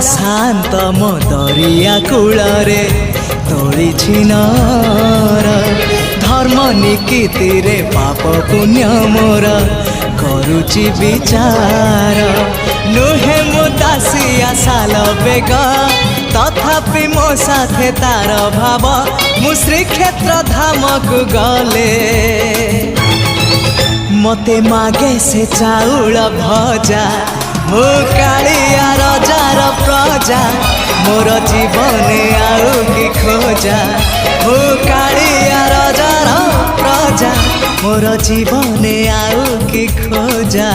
शांत मो दरिया कूल रे तोड़ी नर धर्म निकीति रे पाप पुण्य मोर करुची विचार नुहे मो दासिया साल बेग तथापि मो साथे तार भाव मु श्रीक्षेत्र धाम को गले मते मागे से चाउल भजा मो कालिया रजार प्रजा मोर जीवने आउ कि खोजा मो कालिया रजार प्रजा मोर जीवने आउ कि खोजा।